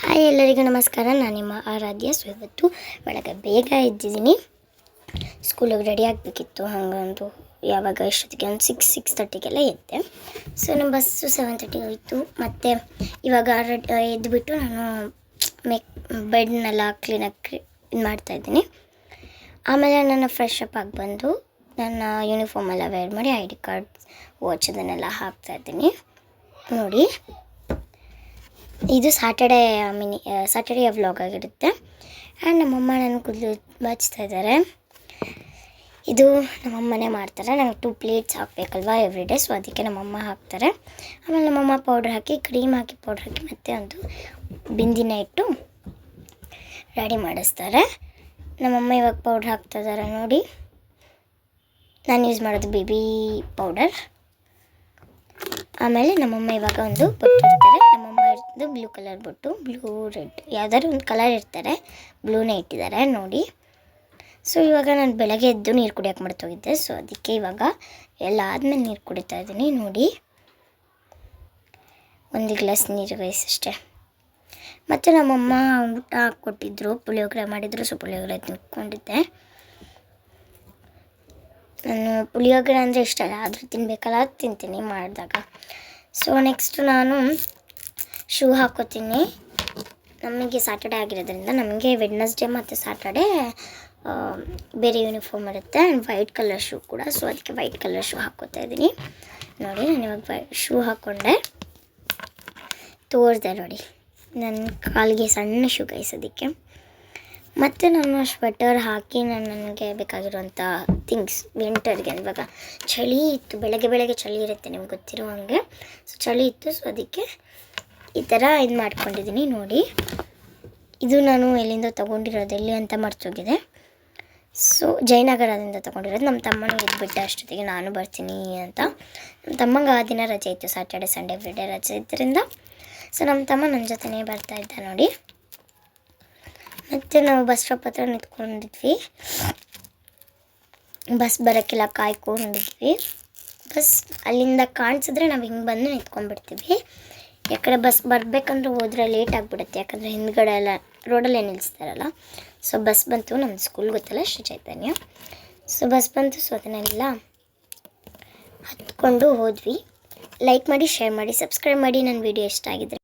Hi ಎಲ್ಲರಿಗೂ ನಮಸ್ಕಾರ. ನಾನು ನಿಮ್ಮ ಆರಾಧ್ಯ. ಸೊ ಇವತ್ತು ಬೆಳಗ್ಗೆ ಬೇಗ ಎದ್ದಿದ್ದೀನಿ. ಸ್ಕೂಲಿಗೆ ರೆಡಿ ಆಗಬೇಕಿತ್ತು. ಹಾಗಂದು ಯಾವಾಗ ಎಷ್ಟೊತ್ತಿಗೆ ಒಂದು 6:30 ಎದ್ದೆ. ಸೊ ನಮ್ಮ ಬಸ್ಸು 7:30 ಹೋಯಿತು. ಮತ್ತು ಇವಾಗ ಎದ್ದುಬಿಟ್ಟು ನಾನು ಬೆಡ್ನೆಲ್ಲ ಕ್ಲೀನಾಗಿ ಇದು ಮಾಡ್ತಾಯಿದ್ದೀನಿ. ಆಮೇಲೆ ನನ್ನ ಫ್ರೆಶ್ ಅಪ್ ಆಗಿ ಬಂದು ನನ್ನ ಯೂನಿಫಾರ್ಮೆಲ್ಲ ವೇರ್ ಮಾಡಿ ID ಕಾರ್ಡ್ ವಾಚ್ ಅದನ್ನೆಲ್ಲ ಹಾಕ್ತಾಯಿದ್ದೀನಿ. ನೋಡಿ, ಇದು ಸ್ಯಾಟರ್ಡೇ ವ್ಲಾಗ್ ಆಗಿರುತ್ತೆ. ಆ್ಯಂಡ್ ನಮ್ಮಮ್ಮ ನನ್ನ ಕೂದಲು ಬಾಚ್ತಾ ಇದ್ದಾರೆ. ಇದು ನಮ್ಮಮ್ಮನೇ ಮಾಡ್ತಾರೆ. ನಂಗೆ 2 ಪ್ಲೇಟ್ಸ್ ಹಾಕಬೇಕಲ್ವ ಎವ್ರಿಡೇ. ಸೊ ಅದಕ್ಕೆ ನಮ್ಮಮ್ಮ ಹಾಕ್ತಾರೆ. ಆಮೇಲೆ ನಮ್ಮಮ್ಮ ಪೌಡ್ರ್ ಹಾಕಿ, ಕ್ರೀಮ್ ಹಾಕಿ, ಪೌಡ್ರ್ ಹಾಕಿ ಮತ್ತು ಒಂದು ಬಿಂದಿನ ಇಟ್ಟು ರೆಡಿ ಮಾಡಿಸ್ತಾರೆ. ನಮ್ಮಮ್ಮ ಇವಾಗ ಪೌಡ್ರ್ ಹಾಕ್ತಾಯಿದ್ದಾರೆ ನೋಡಿ. ನಾನು ಯೂಸ್ ಮಾಡೋದು ಬೇಬಿ ಪೌಡರ್. ಆಮೇಲೆ ನಮ್ಮಮ್ಮ ಇವಾಗ ಒಂದು ಬೊಟ್ಟು ಇರ್ತಾರೆ. ನಮ್ಮಮ್ಮ ಇರೋದು ಬ್ಲೂ ಕಲರ್ ಬೊಟ್ಟು, ಬ್ಲೂ ರೆಡ್ ಯಾವ್ದಾದ್ರು ಒಂದು ಕಲರ್ ಇರ್ತಾರೆ. ಬ್ಲೂನೇ ಇಟ್ಟಿದ್ದಾರೆ ನೋಡಿ. ಸೊ ಇವಾಗ ನಾನು ಬೆಳಗ್ಗೆ ಎದ್ದು ನೀರು ಕುಡಿಯೋಕೆ ಮರ್ತೋಗಿದ್ದೆ. ಸೊ ಅದಕ್ಕೆ ಇವಾಗ ಎಲ್ಲ ಆದಮೇಲೆ ನೀರು ಕುಡಿತಾ ಇದ್ದೀನಿ ನೋಡಿ. 1 ಗ್ಲಾಸ್ ನೀರು ಅಷ್ಟೇ. ಮತ್ತು ನಮ್ಮಮ್ಮ ಊಟ ಕೊಟ್ಟಿದ್ದರು, ಪುಳಿಯೋಗರೆ ಮಾಡಿದರು. ಸೊ ಪುಳಿಯೋಗರೆ ತಿನ್ಕೊಂಡಿದ್ದೆ. ನಾನು ಪುಳಿಯೋಗರೆ ಅಂದರೆ ಇಷ್ಟ ಅಲ್ಲ, ಆದರೂ ತಿನ್ನಬೇಕಲ್ಲ, ತಿಂತೀನಿ ಮಾಡಿದಾಗ. ಸೊ ನೆಕ್ಸ್ಟು ನಾನು ಶೂ ಹಾಕೋತೀನಿ. ನಮಗೆ ಸ್ಯಾಟರ್ಡೇ ಆಗಿರೋದ್ರಿಂದ ನಮಗೆ ವೆಡ್ನಸ್ಡೇ ಮತ್ತು ಸ್ಯಾಟರ್ಡೇ ಬೇರೆ ಯೂನಿಫಾರ್ಮ್ ಇರುತ್ತೆ. ಆ್ಯಂಡ್ ವೈಟ್ ಕಲರ್ ಶೂ ಕೂಡ. ಸೊ ಅದಕ್ಕೆ ವೈಟ್ ಕಲರ್ ಶೂ ಹಾಕ್ಕೋತಾ ಇದ್ದೀನಿ ನೋಡಿ. ನಾನು ಇವಾಗ ಶೂ ಹಾಕ್ಕೊಂಡೆ, ತೋರಿಸ್ದೆ ನೋಡಿ. ನನ್ನ ಕಾಲಿಗೆ ಸಣ್ಣ ಶೂ ಗೈಸೋದಕ್ಕೆ. ಮತ್ತು ನಾನು ಸ್ವೆಟರ್ ಹಾಕಿ ನನಗೆ ಬೇಕಾಗಿರುವಂಥ ಥಿಂಗ್ಸ್ ವಿಂಟರ್ಗೆ. ಇವಾಗ ಚಳಿ ಇತ್ತು, ಬೆಳಗ್ಗೆ ಚಳಿ ಇರುತ್ತೆ, ನಿಮ್ಗೆ ಗೊತ್ತಿರೋ ಹಾಗೆ. ಸೊ ಚಳಿ ಇತ್ತು. ಸೊ ಅದಕ್ಕೆ ಈ ಥರ ಇದು ಮಾಡ್ಕೊಂಡಿದ್ದೀನಿ ನೋಡಿ. ಇದು ನಾನು ಎಲ್ಲಿಂದ ತೊಗೊಂಡಿರೋದು, ಎಲ್ಲಿ ಅಂತ ಮರ್ತೋಗಿದೆ. ಸೊ ಜಯನಗರದಿಂದ ತೊಗೊಂಡಿರೋದು. ನಮ್ಮ ತಮ್ಮನೂ ಇದ್ಬಿಟ್ಟೆ ಅಷ್ಟೊತ್ತಿಗೆ ನಾನು ಬರ್ತೀನಿ ಅಂತ. ನಮ್ಮ ತಮ್ಮಂಗೆ ಆ ದಿನ ರಜೆ ಇತ್ತು, ಸ್ಯಾಟರ್ಡೆ ಸಂಡೇ ಎವ್ರಿಡೇ ರಜೆ ಇದ್ದರಿಂದ. ಸೊ ನಮ್ಮ ತಮ್ಮ ನನ್ನ ಜೊತೆನೇ ಬರ್ತಾಯಿದ್ದ ನೋಡಿ. ಮತ್ತು ನಾವು ಬಸ್ ಸ್ಟಾಪ್ ಹತ್ರ ನಿಂತ್ಕೊಂಡಿದ್ವಿ. ಬಸ್ ಬರೋಕ್ಕೆಲ್ಲ ಕಾಯ್ಕೊಂಡಿದ್ವಿ. ಬಸ್ ಅಲ್ಲಿಂದ ಕಾಣಿಸಿದ್ರೆ ನಾವು ಹಿಂಗೆ ಬಂದು ನಿಂತ್ಕೊಂಡ್ಬಿಡ್ತೀವಿ. ಯಾಕಂದರೆ ಬಸ್ ಬರಬೇಕಂದ್ರೆ ಹೋದರೆ ಲೇಟ್ ಆಗಿಬಿಡುತ್ತೆ. ಯಾಕಂದರೆ ಹಿಂದ್ಗಡೆ ಎಲ್ಲ ರೋಡಲ್ಲೇ ನಿಲ್ಲಿಸ್ತಾರಲ್ಲ. ಸೊ ಬಸ್ ಬಂತು, ನಮ್ಮ ಸ್ಕೂಲ್ ಗೊತ್ತಲ್ಲ, ಶ್ರೀ ಚೈತನ್ಯ. ಸೊ ಬಸ್ ಬಂತು. ಸೊ ಅದನ್ನೆಲ್ಲ ಹತ್ಕೊಂಡು ಹೋದ್ವಿ. ಲೈಕ್ ಮಾಡಿ, ಶೇರ್ ಮಾಡಿ, ಸಬ್ಸ್ಕ್ರೈಬ್ ಮಾಡಿ. ನನ್ನ ವೀಡಿಯೋ ಇಷ್ಟ ಆಗಿದ್ರೆ